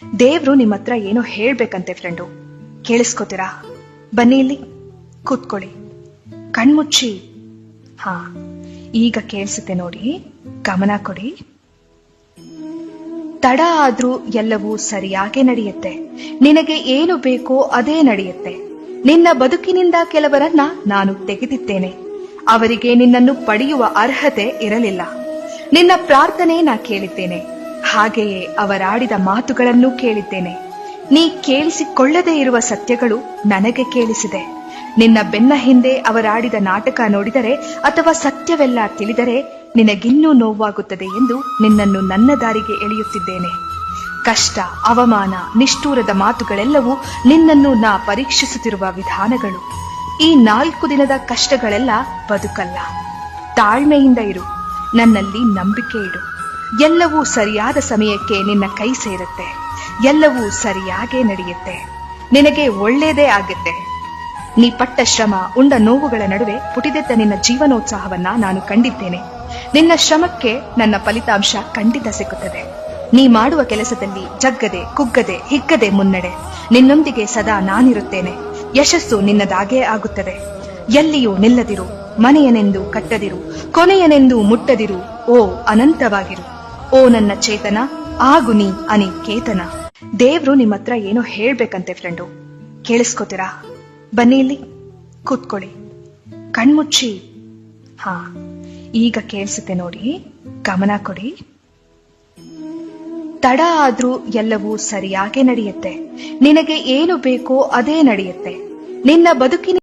ದೇವ್ರು ನಿಮ್ಮ ಹತ್ರ ಏನೋ ಹೇಳ್ಬೇಕಂತೆ ಫ್ರೆಂಡು. ಕೇಳಿಸ್ಕೊತೀರಾ? ಬನ್ನಿ ಇಲ್ಲಿ ಕೂತ್ಕೊಳ್ಳಿ. ಕಣ್ಮುಚ್ಚಿ. ಹಾ, ಈಗ ಕೇಳಿಸುತ್ತೆ ನೋಡಿ, ಗಮನ ಕೊಡಿ. ತಡ ಆದ್ರೂ ಎಲ್ಲವೂ ಸರಿಯಾಗಿ ನಡೆಯುತ್ತೆ. ನಿನಗೆ ಏನು ಬೇಕೋ ಅದೇ ನಡೆಯುತ್ತೆ. ನಿನ್ನ ಬದುಕಿನಿಂದ ಕೆಲವರನ್ನ ನಾನು ತೆಗೆದಿದ್ದೇನೆ. ಅವರಿಗೆ ನಿನ್ನನ್ನು ಪಡೆಯುವ ಅರ್ಹತೆ ಇರಲಿಲ್ಲ. ನಿನ್ನ ಪ್ರಾರ್ಥನೆ ನಾ ಕೇಳಿದ್ದೇನೆ, ಹಾಗೆಯೇ ಅವರಾಡಿದ ಮಾತುಗಳನ್ನು ಕೇಳಿದ್ದೇನೆ. ನೀ ಕೇಳಿಸಿಕೊಳ್ಳದೇ ಇರುವ ಸತ್ಯಗಳು ನನಗೆ ಕೇಳಿಸಿದೆ. ನಿನ್ನ ಬೆನ್ನ ಹಿಂದೆ ಅವರಾಡಿದ ನಾಟಕ ನೋಡಿದರೆ ಅಥವಾ ಸತ್ಯವೆಲ್ಲ ತಿಳಿದರೆ ನಿನಗಿನ್ನೂ ನೋವಾಗುತ್ತದೆ ಎಂದು ನಿನ್ನನ್ನು ನನ್ನ ದಾರಿಗೆ ಎಳೆಯುತ್ತಿದ್ದೇನೆ. ಕಷ್ಟ, ಅವಮಾನ, ನಿಷ್ಠೂರದ ಮಾತುಗಳೆಲ್ಲವೂ ನಿನ್ನನ್ನು ನಾ ಪರೀಕ್ಷಿಸುತ್ತಿರುವ ವಿಧಾನಗಳು. ಈ 4 ದಿನದ ಕಷ್ಟಗಳೆಲ್ಲ ಬದುಕಲ್ಲ. ತಾಳ್ಮೆಯಿಂದ ಇರು, ನನ್ನಲ್ಲಿ ನಂಬಿಕೆ ಇಡು. ಎಲ್ಲವೂ ಸರಿಯಾದ ಸಮಯಕ್ಕೆ ನಿನ್ನ ಕೈ ಸೇರುತ್ತೆ. ಎಲ್ಲವೂ ಸರಿಯಾಗೇ ನಡೆಯುತ್ತೆ. ನಿನಗೆ ಒಳ್ಳೆಯದೇ ಆಗುತ್ತೆ. ನೀ ಪಟ್ಟ ಶ್ರಮ, ಉಂಡ ನೋವುಗಳ ನಡುವೆ ಪುಟಿದೆದ್ದ ನಿನ್ನ ಜೀವನೋತ್ಸಾಹವನ್ನ ನಾನು ಕಂಡಿದ್ದೇನೆ. ನಿನ್ನ ಶ್ರಮಕ್ಕೆ ನನ್ನ ಫಲಿತಾಂಶ ಖಂಡಿತ ಸಿಗುತ್ತದೆ. ನೀ ಮಾಡುವ ಕೆಲಸದಲ್ಲಿ ಜಗ್ಗದೆ, ಕುಗ್ಗದೆ, ಹಿಗ್ಗದೆ ಮುನ್ನಡೆ. ನಿನ್ನೊಂದಿಗೆ ಸದಾ ನಾನಿರುತ್ತೇನೆ. ಯಶಸ್ಸು ನಿನ್ನದಾಗೇ ಆಗುತ್ತದೆ. ಎಲ್ಲಿಯೂ ನಿಲ್ಲದಿರು, ಮನೆಯನೆಂದು ಕಟ್ಟದಿರು, ಕೊನೆಯನೆಂದು ಮುಟ್ಟದಿರು. ಓ ಅನಂತವಾಗಿರು. ಓ ನನ್ನ ಚೇತನ, ಆಗು ನೀ ಅನಿಕೇತನ. ದೇವ್ರು ನಿಮ್ಮ ಹತ್ರ ಏನೋ ಹೇಳ್ಬೇಕಂತೆ ಫ್ರೆಂಡು. ಕೇಳಿಸ್ಕೊತೀರಾ? ಬನ್ನಿ ಇಲ್ಲಿ ಕೂತ್ಕೊಳ್ಳಿ. ಕಣ್ಮುಚ್ಚಿ. ಹಾ, ಈಗ ಕೇಳಿಸುತ್ತೆ ನೋಡಿ, ಗಮನ ಕೊಡಿ. ತಡ ಆದ್ರೂ ಎಲ್ಲವೂ ಸರಿಯಾಗಿ ನಡೆಯುತ್ತೆ. ನಿನಗೆ ಏನು ಬೇಕೋ ಅದೇ ನಡೆಯುತ್ತೆ. ನಿನ್ನ ಬದುಕಿನ